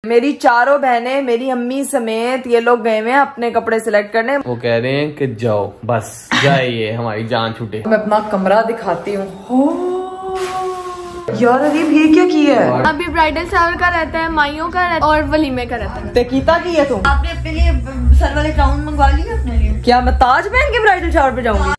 मेरी चारों बहनें, मेरी अम्मी समेत ये लोग गए हुए हैं अपने कपड़े सिलेक्ट करने। वो कह रहे हैं कि जाओ, बस जाइए, हमारी जान छूटे। मैं अपना कमरा दिखाती हूँ। यार अरीब ये क्या किया है? अभी ब्राइडल शावर का रहता है, माइयों का रहता है और वलीमे का रहता है। तेकीता की है तुम? आपने अपने लिए सर वाले क्राउन मंगवा लिए अपने लिए? क्या मैं ताज पहन के ब्राइडल शावर पे जाऊंगी?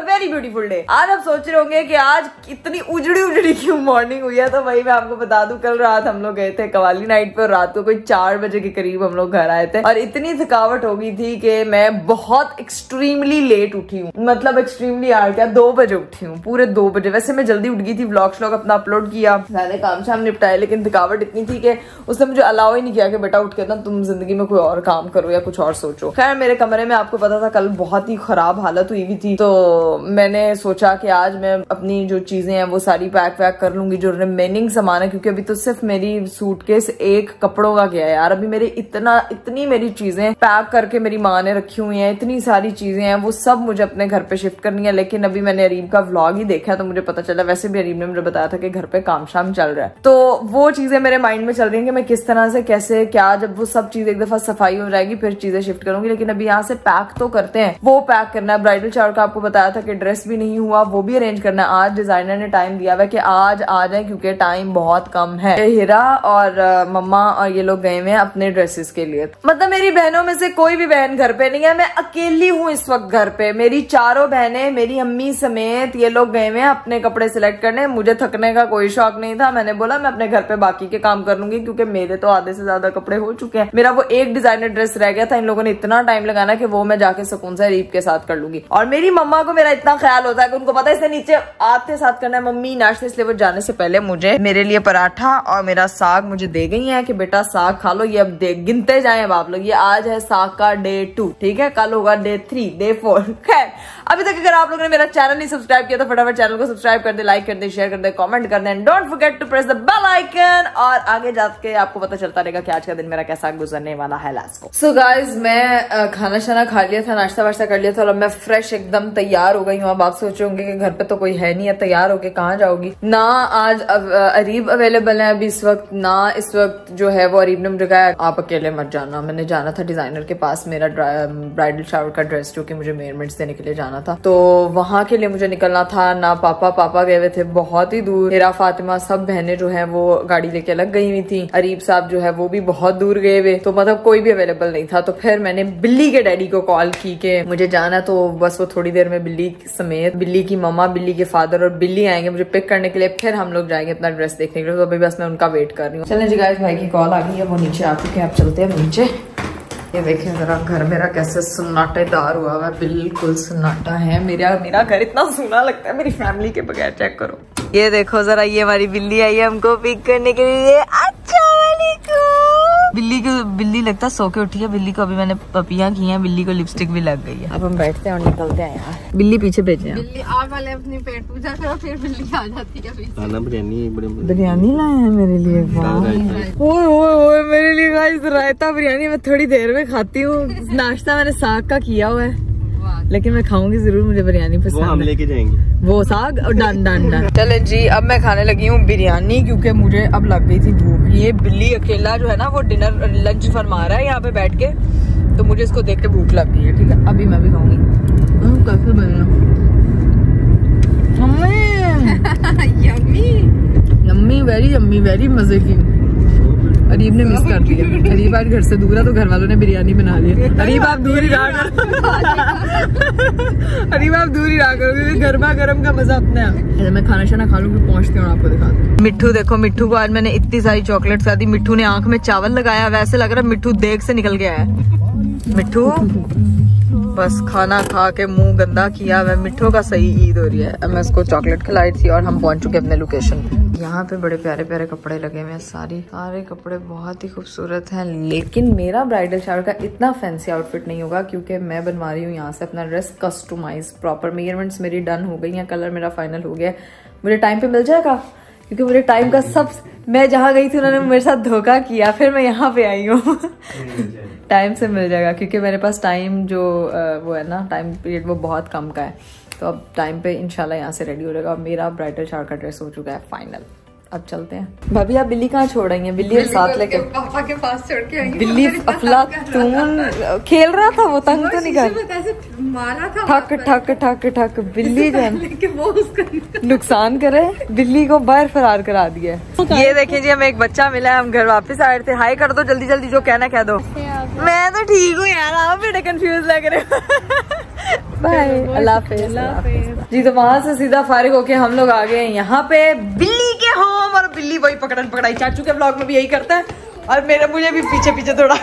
Very beautiful day. आज आप सोच रहे होंगे कि आज इतनी उजड़ी क्यों मॉर्निंग हुई है, तो वही मैं आपको बता दूं, कल रात हम लोग गए थे कवाली नाइट पे और रात को कोई 4 बजे के करीब हम लोग घर आए थे और इतनी थकावट हो गई थी कि मैं बहुत एक्सट्रीमली लेट उठी हूँ। मतलब एक्सट्रीमली यार क्या, 2 बजे उठी हूँ, पूरे 2 बजे। वैसे मैं जल्दी उठ गई थी, व्लॉग अपना अपलोड किया, सारे काम शाम निपटाए, लेकिन थकावट इतनी थी कि उसने मुझे अलाउ ही नहीं किया कि बेटा उठ के ना तुम जिंदगी में कोई और काम करो या कुछ और सोचो। खैर मेरे कमरे में आपको पता था कल बहुत ही खराब हालत हुई थी, तो मैंने सोचा कि आज मैं अपनी जो चीजें हैं वो सारी पैक कर लूंगी, जो रिमेनिंग सामान है, क्योंकि अभी तो सिर्फ मेरी सूटकेस एक कपड़ों का गया है यार। अभी मेरे इतनी मेरी चीजें पैक करके मेरी माँ ने रखी हुई हैं, इतनी सारी चीजें हैं, वो सब मुझे अपने घर पे शिफ्ट करनी है। लेकिन अभी मैंने अरीब का व्लॉग ही देखा तो मुझे पता चला, वैसे भी अरीब ने मुझे बताया था कि घर पे काम शाम चल रहा है, तो वो चीजें मेरे माइंड में चल रही है कि मैं किस तरह से कैसे क्या, जब वो सब चीजें एक दफा सफाई हो जाएगी फिर चीजें शिफ्ट करूंगी। लेकिन अभी यहाँ से पैक तो करते हैं, वो पैक करना है। ब्राइडल शावर का आपको बताया था कि ड्रेस भी नहीं हुआ, वो भी अरेंज करना है। आज डिजाइनर ने टाइम दिया हुआ है कि आज आ जाए क्योंकि टाइम बहुत कम है। हीरा और मम्मा और ये लोग गए हुए हैं अपने ड्रेसेस के लिए। मतलब मेरी बहनों में से कोई भी बहन घर पे नहीं है, मैं अकेली हूँ इस वक्त घर पे। मेरी चारों बहनें, मेरी अम्मी समेत ये लोग गए हुए हैं अपने कपड़े सिलेक्ट करने। मुझे थकने का कोई शौक नहीं था, मैंने बोला मैं अपने घर पे बाकी के काम कर लूंगी क्योंकि मेरे तो आधे से ज्यादा कपड़े हो चुके हैं। मेरा वो एक डिजाइनर ड्रेस रह गया था, इन लोगों ने इतना टाइम लगाना कि वो मैं जाके सुकून से अरीब के साथ कर लूंगी। और मेरी मम्मा को मेरा इतना ख्याल होता है कि उनको पता है इससे नीचे आते साथ करना है मम्मी नाश्ते, इसलिए वो जाने से पहले मुझे मेरे लिए पराठा और मेरा साग मुझे दे गई है कि बेटा साग खा लो। ये अब गिनते जाए अब आप लोग, ये आज है साग का डे 2, ठीक है, कल होगा डे 3, डे 4। खैर अभी तक अगर आप लोगों ने मेरा चैनल नहीं सब्सक्राइब किया तो फटाफट चैनल को सब्सक्राइब कर दे, लाइक कर दे, शेयर कर दे, कमेंट कर दे, and don't forget to press the bell icon. और आगे जाके आपको पता चलता रहेगा कि आज का दिन मेरा कैसा गुजरने वाला है। सो गाइज मैं खाना शाना खा लिया था, नाश्ता वाश्ता कर लिया था और मैं फ्रेश एकदम तैयार हो गई हूँ। अब आप सोच रहे होंगे कि घर पे तो कोई है नहीं है, तैयार होके कहाँ जाओगी? ना आज अरीब अवेलेबल है अभी इस वक्त, ना इस वक्त जो है वो अरीब ने मुझे कहा आप अकेले मत जाना। मैंने जाना था डिजाइनर के पास, मेरा ब्राइडल शावर का ड्रेस जो कि मुझे मेजरमेंट्स देने के लिए जाना था, तो वहां के लिए मुझे निकलना था। ना पापा गए हुए थे बहुत ही दूर, मेरा फातिमा सब बहनें जो है वो गाड़ी लेके अलग गई हुई थी, अरीब साहब जो है वो भी बहुत दूर गए हुए, तो मतलब कोई भी अवेलेबल नहीं था। तो फिर मैंने बिल्ली के डैडी को कॉल की कि मुझे जाना, तो बस वो थोड़ी देर में बिल्ली समेत बिल्ली की मम्मा, बिल्ली के फादर और बिल्ली आएंगे मुझे पिक करने के लिए, फिर हम लोग जाएंगे अपना ड्रेस देखने के लिए। तो अभी बस मैं उनका वेट कर रही हूँ। चलें जी गाइस, भाई की कॉल आ गई है, वो नीचे आ चुके हैं, आप चलते हैं नीचे। ये देखें जरा घर मेरा कैसे सन्नाटेदार हुआ है, बिल्कुल सन्नाटा है। मेरा घर इतना सूना लगता है मेरी फैमिली के बगैर, चेक करो। ये देखो जरा, ये हमारी बिल्ली आई है हमको पिक करने के लिए। बिल्ली लगता सो के उठी है, बिल्ली को अभी मैंने पपियां की हैं, बिल्ली को लिपस्टिक भी लग गई है। अब हम बैठते हैं और निकलते हैं यार। बिल्ली पीछे भेजे हैं, बिल्ली आप वाले अपनी पेट पूजा करो फिर बिल्ली आ जाती है। बिरयानी लाए हैं मेरे लिए, ओए मेरे लिए गाइस रायता बिरयानी। मैं थोड़ी देर में खाती हूँ, नाश्ता मैंने साग का किया हुआ है लेकिन मैं खाऊंगी जरूर, मुझे बिरयानी पसंद है। वो हम लेके जाएंगे वो साग और डन। चले जी, अब मैं खाने लगी हूँ बिरयानी क्योंकि मुझे अब लग गई थी भूख। ये बिल्ली अकेला जो है ना वो डिनर लंच फरमा रहा है यहाँ पे बैठ के, तो मुझे इसको देख के भूख लग गई है। ठीक है, अभी मैं भी खाऊंगी। कैसे बना यम्मी, वेरी यम्मी, वेरी मजे की। अरीब ने मिस कर दिया, अरीब आज घर से दूर है तो घर वालों ने बिरयानी बना ली। अरीब आप दूर ही रहा करो, अरीब आप दूर ही रहा करो क्योंकि गर्मा गर्म का मजा अपने है। मैं खाना शाना खा लूँ फिर पहुँचती हूँ आपको दिखाती हूँ। मिट्ठू देखो, मिट्ठू को आज मैंने इतनी सारी चॉकलेट खा दी। मिट्ठू ने आंख में चावल लगाया, वैसे लग रहा है मिट्ठू देग से निकल गया है। मिट्ठू बस खाना खा के मुंह गंदा किया। मैं मिठों का सही ईद हो रही है। अब मैं इसको चॉकलेट खिलाई थी और हम पहुंच चुके अपने लोकेशन पे। यहाँ पे बड़े प्यारे प्यारे कपड़े लगे हुए हैं, सारे कपड़े बहुत ही खूबसूरत हैं। लेकिन मेरा ब्राइडल शावर का इतना फैंसी आउटफिट नहीं होगा क्योंकि मैं बनवा रही हूँ यहाँ से अपना ड्रेस कस्टमाइज। प्रॉपर मेजरमेंट्स मेरी डन हो गई हैं, कलर मेरा फाइनल हो गया। मुझे टाइम पे मिल जाएगा क्योंकि मुझे टाइम का सब, मैं जहाँ गई थी उन्होंने मेरे साथ धोखा किया, फिर मैं यहाँ पे आई हूँ। टाइम से मिल जाएगा क्योंकि मेरे पास टाइम जो वो है ना टाइम पीरियड वो बहुत कम का है। तो अब टाइम पे इंशाल्लाह यहाँ से रेडी हो जाएगा। मेरा ब्राइडल शावर का ड्रेस हो चुका है फाइनल। अब चलते हैं। भाभी आप बिल्ली कहाँ छोड़ रही हैं? बिल्ली के साथ लेके पापा के पास छोड़ के आएंगे। बिल्ली अफलातून खेल रहा था, वो तंग तो नहीं कर मारा था, ठक ठक ठक ठक। बिल्ली जो है वो उसका नुकसान करे, बिल्ली को बाहर फरार करा दिया। ये देखिए जी, हमें एक बच्चा मिला है। हम घर वापस आए थे। हाय कर दो जल्दी जल्दी, जो कहना कह दो। मैं तो ठीक हूँ यार, आप बेटे कंफ्यूज लग रहे हो। बाय, अल्लाह हाफिज जी। तो वहां से सीधा फारिग होके हम लोग आ गए यहाँ पे बिल्ली के होम। और बिल्ली वही पकड़न पकड़ाई, चाचू के ब्लॉग में भी यही करता है। और मुझे भी पीछे पीछे दौड़ा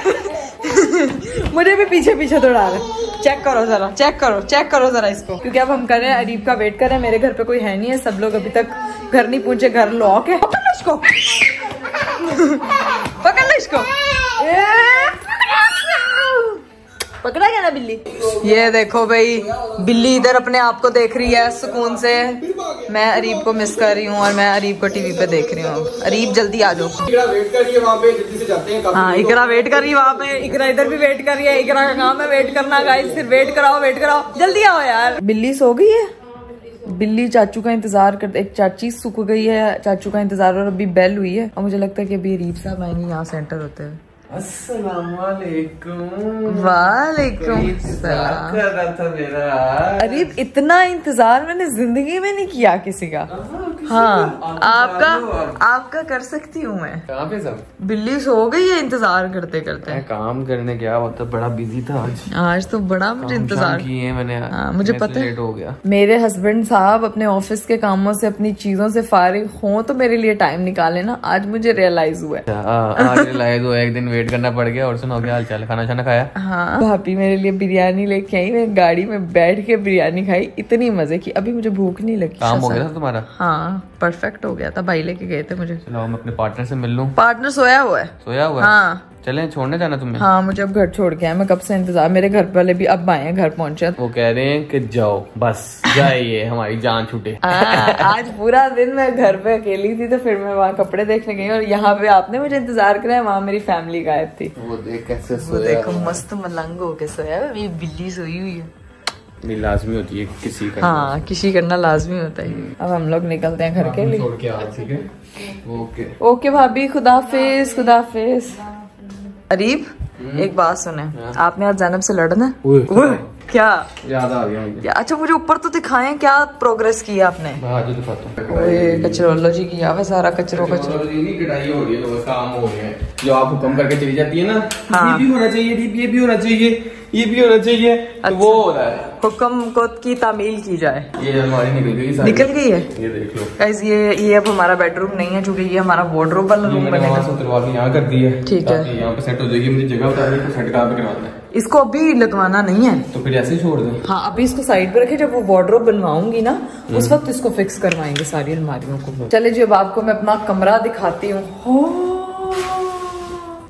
मुझे भी पीछे पीछे दौड़ा रहे। चेक करो जरा, चेक करो जरा इसको। क्योंकि अब हम कर रहे हैं अरीब का वेट कर रहे हैं। मेरे घर पे कोई है नहीं है, सब लोग अभी तक घर नहीं पहुंचे। घर लॉक है। पकड़ लो इसको, पकड़ लो इसको। पकड़ा गया ना बिल्ली। ये देखो भाई, बिल्ली इधर अपने आप को देख रही है सुकून से। मैं अरीब को मिस कर रही हूँ और मैं अरीब को टीवी पे देख रही हूँ। अरीब जल्दी आ जाओ। इकरा वेट कर रही है वहाँ पे, जल्दी से जाते हैं। हाँ, इकरा वेट कर रही है वहाँ पे। इकरा इधर भी वेट कर रही है। इकरा का काम है वेट करना गाइस। फिर वेट कराओ, जल्दी आओ यार। बिल्ली सो गई है। बिल्ली चाचू का इंतजार करते, एक चाची सूख गई है चाचू का इंतजार। और अभी बेल हुई है और मुझे लगता है कि अभी अरीब साहब आएंगे यहाँ सेंटर होते हुए। अस्सलामुअलैकुम। वालेकुम सलाम। कर रहा था मेरा। अरे इतना इंतजार मैंने जिंदगी में नहीं किया किसी का। हाँ, आपका कर सकती हूँ मैं। कहाँ पे सब? बिल्ली सो गई है इंतजार करते करते। मैं काम करने गया, मतलब बड़ा बिजी था आज तो बड़ा मुझे इंतजार किए मैंने। हाँ, मुझे पता है। लेट हो गया। मेरे हस्बैंड साहब अपने ऑफिस के कामों से, अपनी चीजों से फारिग हों तो मेरे लिए टाइम निकाले ना। आज मुझे रियलाइज हुआ है। आज रियलाइज हुआ, एक दिन वेट करना पड़ गया। और सुनो क्या हाल चाल, खाना खाया? हाँ, भाभी मेरे लिए बिरयानी लेके आई। मैं गाड़ी में बैठ के बिरयानी खाई, इतनी मजे की। अभी मुझे भूख नहीं लगी। काम हो गया था तुम्हारा? हाँ, परफेक्ट हो गया था। भाई लेके गए थे मुझे। चलो मैं अपने पार्टनर से मिल लूं। पार्टनर सोया हुआ है। हाँ चलें, छोड़ने जाना तुम्हें? हाँ, मुझे अब घर छोड़ के आया। मैं कब से इंतजार, मेरे घर वाले भी अब आए हैं, घर पहुंचे। वो कह रहे हैं कि जाओ, बस जाइए, हमारी जान छूटे। आज पूरा दिन मैं घर पे अकेली थी तो फिर मैं वहाँ कपड़े देखने गई और यहाँ पे आपने मुझे इंतजार कराया। वहाँ मेरी फैमिली गायब थी। वो देख कैसे वो देखो मस्त मलंग होके सोया है। मेरी बिल्ली सोई हुई है। नहीं, लाजमी होती है किसी का। हाँ, किसी करना लाजमी होता है। अब हम लोग निकलते हैं घर के लिए। छोड़ के आ, ठीक है? ओके ओके भाभी, खुदाफिज। अरीब, एक बात सुने, आपने आज जैनब से लड़ना है? क्या याद आ गया मुझे। अच्छा, मुझे ऊपर तो दिखाएं क्या प्रोग्रेस किया आपने। कचरोलो जी किया हुआ सारा कचरो नहीं, कटाई हो रही है तो काम हो गया है। जो आप हुक्म करके चली जाती है ना, हाँ। ये भी होना चाहिए, ये भी होना चाहिए, ये भी होना चाहिए। अच्छा। तो वो हो रहा है। हुक्म को की तामील की जाए। ये हमारी निकल गई सारी। निकल गई है। ये देख लो गाइस, ये अब हमारा बेडरूम नहीं है क्योंकि ये हमारा वार्डरोब वाला रूम बनेगा। यहाँ कर दी है, ठीक है। यहाँ पे सेट हो जाएगी। मुझे जगह बता दी, सेट कहाँ पे करवाना है? इसको अभी लगवाना नहीं है तो फिर ऐसे ही छोड़ दो। हाँ, अभी इसको साइड पे रखे। जब वो वार्डरोब बनवाऊंगी ना, उस वक्त इसको फिक्स करवाएंगे सारी अलमारियों को। चले जी, अब आपको मैं अपना कमरा दिखाती हूँ।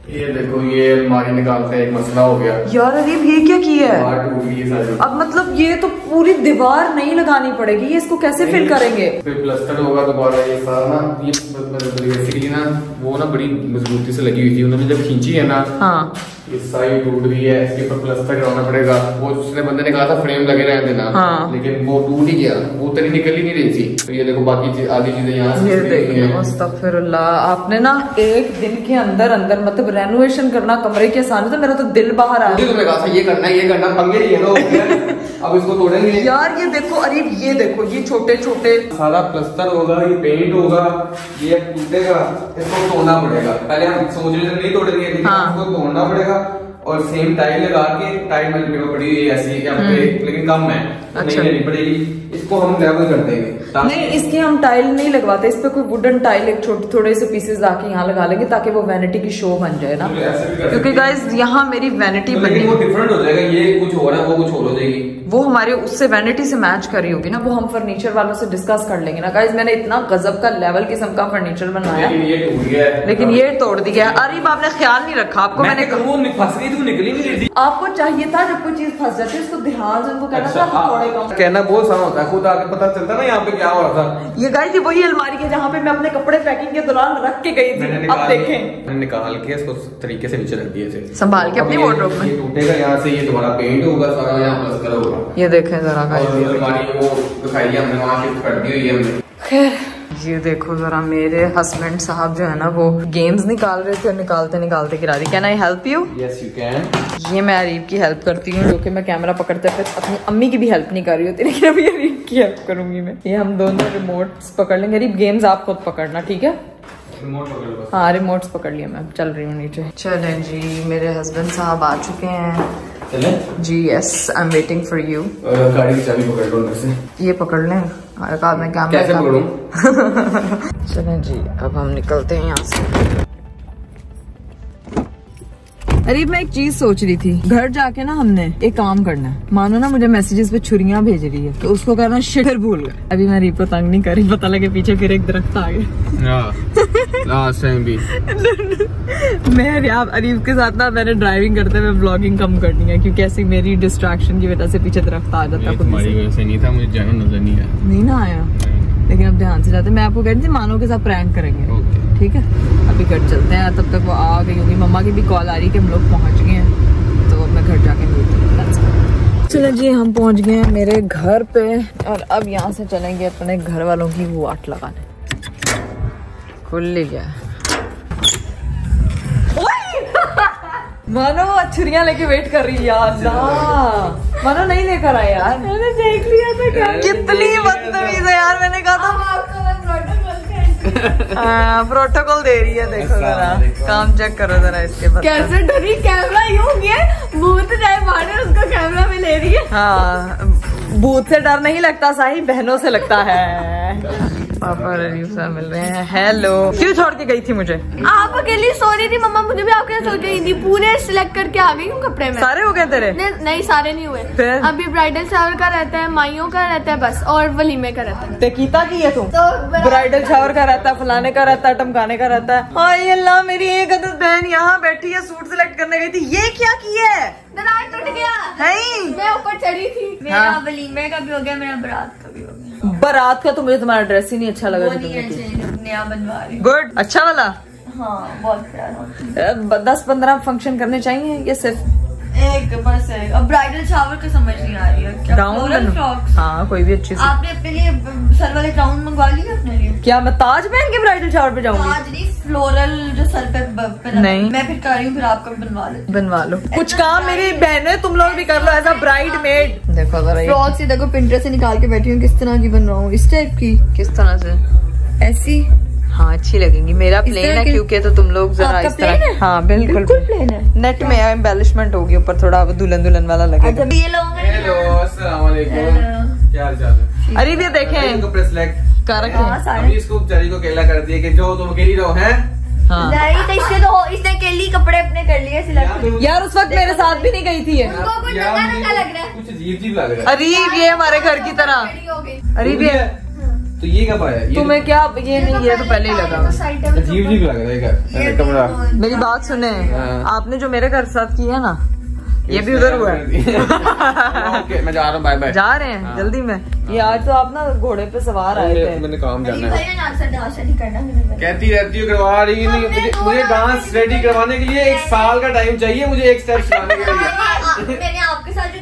ये देखो, ये अलमारी निकालते एक मसला हो गया यार अरीब, ये क्या किया है? दीवार टूट गई सारी। अब मतलब ये तो पूरी दीवार नहीं लगानी पड़ेगी, ये इसको कैसे फिल करेंगे? फिर प्लास्टर होगा दोबारा। ये सारा ना, ये बेसिकली ना वो ना बड़ी मजबूती से लगी हुई थी। उन्होंने जब खींची है ना, हाँ, ये साइड टूट गई है। इसके ऊपर प्लास्टर करवाना पड़ेगा। वो उसने बंदे ने कहा था फ्रेम लगे रहने देना, हाँ। लेकिन वो टूट ही गया। वो तरी निकल ही नहीं रही थी। तो ये देखो, बाकी आधी चीजें यहाँ से ये देखिए। अस्तगफिरुल्लाह, आपने ना एक दिन के अंदर अंदर मतलब रेनोवेशन करना कमरे के आसान था। मेरा तो दिल बाहर आ गया। तुमने कहा था ये करना पंगे लिए लो। अब इसको तोड़ेंगे यार। ये देखो अरीब, ये देखो, ये छोटे छोटे सारा प्लास्टर होगा, ये पेंट होगा, ये टूटेगा, इसको तोड़ना पड़ेगा। पहले हम सोच रहे थे नहीं तोड़ेंगे, लेकिन इसको तोड़ना पड़ेगा। और सेम टाइल लगा के, टाइल मेरे को पड़ी हुई है ऐसी यहाँ पे, लेकिन कम है, अच्छा। नहीं लेनी पड़ेगी। इसको हम लेवल कर देंगे। नहीं, इसकी हम टाइल नहीं लगवाते, इस पे कोई वुडन टाइल एक छोटे थोड़े से पीसेस लाके यहाँ लगा लेंगे ताकि वो वैनिटी की शो बन जाए ना, क्योंकि गाइस यहाँ मेरी वैनिटी बनी, वो डिफरेंट हो जाएगा, ये कुछ हो रहा है वो कुछ और हो जाएगी, वो हमारे उससे वैनिटी से मैच कर रही होगी ना, वो हम फर्नीचर वालों से डिस्कस कर लेंगे ना। गाइस मैंने इतना गजब का लेवल किस्म का फर्नीचर बनाया, लेकिन ये तोड़ दिया। अरे आपने ख्याल नहीं रखा, आपको मैंने फंस गई, तू निकली नहीं रही थी। आपको चाहिए था जब कोई चीज फंस जाती है उसको ध्यान से उनको कहना था थोड़े कम। कहना बहुत आसान होता है, खुद आके पता चलता ना यहाँ पे क्या हो रहा था। ये गाइस वही अलमारी है जहाँ पे मैं अपने कपड़े पैकिंग के दौरान रख के गई थी, अब देखें मैंने निकाल के इसको तरीके से नीचे रख दिए थे, संभाल के अपनी वार्डरोब में। ये टूटेगा यहाँ से, ये दोबारा पेंट होगा सारा, यहाँ प्लास्टर होगा। ये देखें जरा गाइस, अलमारी वो दिखाई है हमने, वहाँ शिफ्ट कर दी हुई है हमने। खैर ये देखो जरा, मेरे हस्बैंड साहब जो है ना वो गेम्स निकाल रहे थे, निकालते निकालते गिरा दी। Can I help you? Yes you can. ये मैं अरीब की हेल्प करती हूँ, जो कि मैं कैमरा पकड़ते फिर अपनी अम्मी की भी हेल्प नहीं कर रही होती, लेकिन अभी अरीब की हेल्प करूंगी मैं। ये हम दोनों रिमोट्स पकड़ लेंगे। अरीब गेम्स आप खुद पकड़ना, ठीक है? रिमोट पकड़ लो। हाँ रिमोट्स पकड़ लिया मैं, चल रही हूँ नीचे। चलें जी, मेरे हस्बैंड साहब आ चुके हैं। चले जी yes, I am waiting for you. गाड़ी की चाबी पकड़ लो अंदर से। ये पकड़ लें, मैं कैमरा कैसे पकड़ूं? चलें जी, अब हम निकलते हैं यहाँ से। अरे मैं एक चीज सोच रही थी, घर जाके ना हमने एक काम करना है। मानो ना मुझे मैसेजेस पे छुरियां भेज रही है, तो उसको करना शिटर भूल गए। अभी मैं अरीब को तंग नहीं कर रही, पता लगे पीछे फिर एक दरख्त आ गया। लास्ट टाइम भी मैं अरीब के साथ ना मैंने ड्राइविंग करते हुए व्लॉगिंग कम करनी है, क्योंकि ऐसी मेरी डिस्ट्रैक्शन की वजह से पीछे दरख्त आ जाता है। तुम्हारी वजह से नहीं था, मुझे जाना नजर नहीं आया। नहीं ना आया, लेकिन अब ध्यान से जाते। मैं आपको कह रही थी मानो के साथ प्रैंक करेंगे, ठीक है? अभी घर चलते हैं, तब तक वो आ गई होगी। मम्मा की भी कॉल आ रही कि हम लोग पहुंच गए हैं, तो अब मैं घर जाके मिलती हूँ। चलो जी, हम पहुंच गए हैं मेरे घर पे, और अब यहाँ से चलेंगे अपने घर वालों की वाट लगाने। खुल गया मानो छुरियां लेके वेट कर रही है यार ना, मानो नहीं लेकर आया यार। मैंने देख लिया था क्या, कितनी बदतमीज है यार। मैंने कहा था प्रोटोकॉल दे रही है, देखो जरा काम चेक करो जरा इसके बाद। कैसे डरी, कैमरा यूं गया, भूत जाए मारे उसको कैमरा में ले रही है। हाँ, भूत से डर नहीं लगता साही, बहनों से लगता है। पापा और अरीब साहब मिल रहे हैं। हेलो, क्यों छोड़ के गई थी मुझे? आप अकेली सो रही थी, मम्मा मुझे भी आपके साथ छोड़ के गई थी। पूरे सिलेक्ट करके आ गई हूँ कपड़े में। सारे हो गए तेरे? नहीं सारे नहीं हुए, फिर? अभी ब्राइडल शावर का रहता है, माइयों का रहता है बस, और वलीमे का रहता है। कीता की है तुम? ब्राइडल शावर का रहता है, फलाने का रहता है, टमकाने का रहता है। हाय अल्लाह, मेरी एक अदद बहन यहाँ बैठी है, सूट सिलेक्ट करने गई थी, ये क्या किया है? दरार टूट गया, मैं ऊपर चढ़ी थी। मेरा वलीमे का भी हो गया, मेरा बारात का भी हो गया। बारात का तो मुझे तुम्हारा ड्रेस ही नहीं अच्छा लगा। नया बनवा रही। गुड, अच्छा वाला। हाँ बहुत प्यारा। 10-15 फंक्शन करने चाहिए, ये सिर्फ एक बस है। अब ब्राइडल शावर का समझ नहीं आ रही है क्या? गाउन, हाँ कोई भी अच्छी सी। आपने अपने लिए सर वाले गाउन मंगवा लिए अपने लिए? क्या मैं ताज पहन के ब्राइडल शावर पे जाऊंगी? ताज नहीं, फ्लोरल जो सर पे नहीं। मैं फिर कर रही हूँ, फिर आपका भी बनवा लेती हूँ। बनवा लो, कुछ काम मेरी बहनें तुम लोग भी कर लो एज अ ब्राइड मेड। देखो जरा ये फ्रॉक सी देखो, पिंटरेस्ट से निकाल के बैठी हूँ, किस तरह की बन रहा हूँ, इस टाइप की। किस तरह से? ऐसी। हाँ अच्छी लगेंगी। मेरा प्लेन है क्योंकि तो तुम लोग जरा इस तरह। हाँ बिल्कुल प्लेन है। नेट में एम्बेलिशमेंट होगी ऊपर, थोड़ा दुल्हन दुल्हन वाला लगेगा। अच्छा ये लोग हेलो, अस्सलाम वालेकुम, क्या हाल चाल है? अरे ये देखें कपड़े सिलेक्ट कर रखे हैं। अभी इसको बेचारी को अकेला कर दिया कि जो तुम अकेली रहो हैं। हाँ नहीं तो इसने अकेली कपड़े अपने कर लिए सिलेक्ट। यार उस वक्त मेरे साथ भी नहीं गई थी ये। उनको कुछ नंगा नंगा लग रहा है। कुछ अजीब अजीब लग रहा है। अरीब ये हमारे घर की तरह। खड़ी हो गई। अरीब ये तो ये कब आया? ये तुम्हें क्या, ये नहीं, ये तो पहले ही लगा। अजीब अजीब लग रहा है घर कमरा। मेरी बात सुने, हाँ। आपने जो मेरे घर साथ किया ना, ये भी उधर हुआ है। ओके मैं जा रहा हूँ, बाय बाय। जा रहे हैं हाँ। जल्दी में। ये आज तो आप ना घोड़े पे सवार आए थे। मैंने काम जाना है। करना कहती रहती हूँ करवा रही नहीं, मुझे डांस रेडी करवाने के लिए 1 साल का टाइम चाहिए, मुझे एक स्टेप सिखाने के लिए। मैंने आपके साथ जो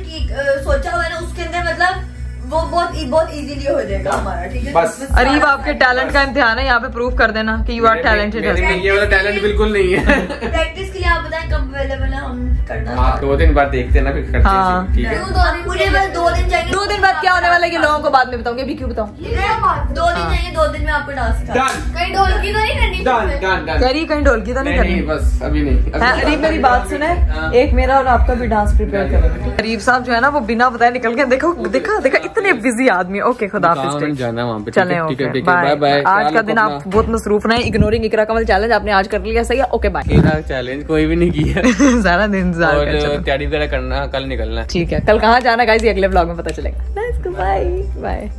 सोचा हुआ है ना, उसके अंदर मतलब वो बहुत इजीली हो जाएगा हमारा, ठीक है? बस अरीब आपके टैलेंट का इम्तिहान है, यहाँ पे प्रूव कर देना कि यू आर टैलेंटेड। ये वाला टैलेंट बिल्कुल नहीं है। प्रैक्टिस के लिए आप बताएं कब अवेलेबल है, हम करना। आप 2-3 बार देखते हैं ना, फिर करते हाँ। हैं, ठीक है? मुझे बस 2 दिन चाहिए। 2 दिन बाद क्या होने वाला है ये लोगों को बाद में बताऊंगी। अभी क्यों बताऊं? 2 दिन चाहिए, 2 दिन में आपको डांस सिखा। डन कहीं ढोलकी तो नहीं करनी? Done done done. करी कहीं ढोलकी तो नहीं नहीं करनी? बस अभी नहीं। हाँ, अरीब मेरी बात सुने, हाँ। एक मेरा और आपका भी डांस प्रिपेयर करेंगे। अरीब साहब जो है ना वो बिना बताए निकल के, देखो देखा देखा, इतना कितने बिजी आदमी। ओके खुदा हाफिज, जाना वहाँ पे। चले ओके बाय बाय। आज का दिन आप बहुत मसरूफ रहे। इग्नोरिंग इकरा कमल चैलेंज आपने आज कर लिया, सही है। Okay bye. चैलेंज कोई भी नहीं किया सारा दिन इंतजार तैयारी वगैरह करना, कल निकलना। ठीक है, कल कहाँ जाना गाइस अगले व्लॉग में पता चलेगा। Bye bye.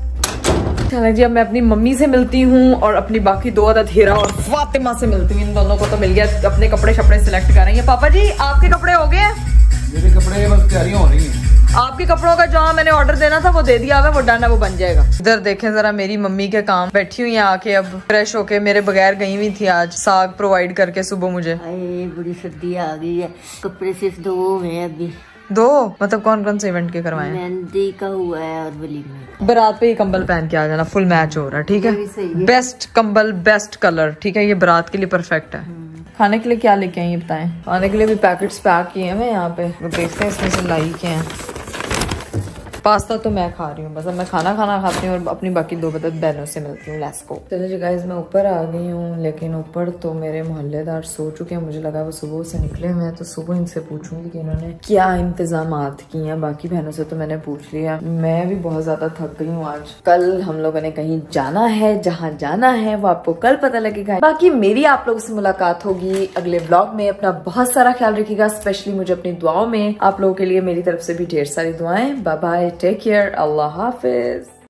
चलो जी, अब मैं अपनी मम्मी से मिलती हूँ और अपनी बाकी दो अदद हीरा और फातिमा से मिलती हूँ। इन दोनों को तो मिल गया, अपने कपड़े शपड़े सिलेक्ट कर रही है। पापा जी आपके कपड़े हो गए? मेरे कपड़े बस तैयारियां हो रही हैं। आपके कपड़ों का जहाँ मैंने ऑर्डर देना था वो दे दिया है, वो डन है, वो बन जाएगा। इधर देखें जरा मेरी मम्मी के काम, बैठी हुई है आके अब फ्रेश होके, मेरे बगैर गई हुई थी आज साग प्रोवाइड करके सुबह मुझे। बड़ी सर्दी आ गई है, कपड़े सिर्फ 2 हैं अभी। 2 मतलब कौन कौन से इवेंट के करवाए? मेहंदी का हुआ है और वलीमे। बारात पे ये कंबल पहन के आ जाना, फुल मैच हो रहा है। ठीक है, बेस्ट कंबल बेस्ट कलर। ठीक है, ये बारात के लिए परफेक्ट है। खाने के लिए क्या लेके आई बताएं? खाने के लिए भी पैकेट्स पैक किए हैं मैं यहाँ पे, वो देखते हैं इसमें से लाई के हैं। पास्ता तो मैं खा रही हूँ, बस अब मैं खाना खाती हूँ और अपनी बाकी 2 बहनों से मिलती हूँ। Let's go. चलो जी गाइस, मैं ऊपर आ गई हूँ, लेकिन ऊपर तो मेरे मोहल्लेदार सो चुके हैं। मुझे लगा वो सुबह से निकले हुए हैं, तो सुबह इनसे पूछूंगी कि इन्होंने क्या इंतजामात किए हैं। बाकी बहनों से तो मैंने पूछ लिया। मैं भी बहुत ज्यादा थक गई हूँ आज। कल हम लोगों ने कहीं जाना है, जहाँ जाना है वो आपको कल पता लगेगा। बाकी मेरी आप लोगों से मुलाकात होगी अगले ब्लॉग में। अपना बहुत सारा ख्याल रखिएगा, स्पेशली मुझे अपनी दुआओं में। आप लोगों के लिए मेरी तरफ से भी ढेर सारी दुआएं। बाय बाय, टेक केयर, अल्लाह हाफिज।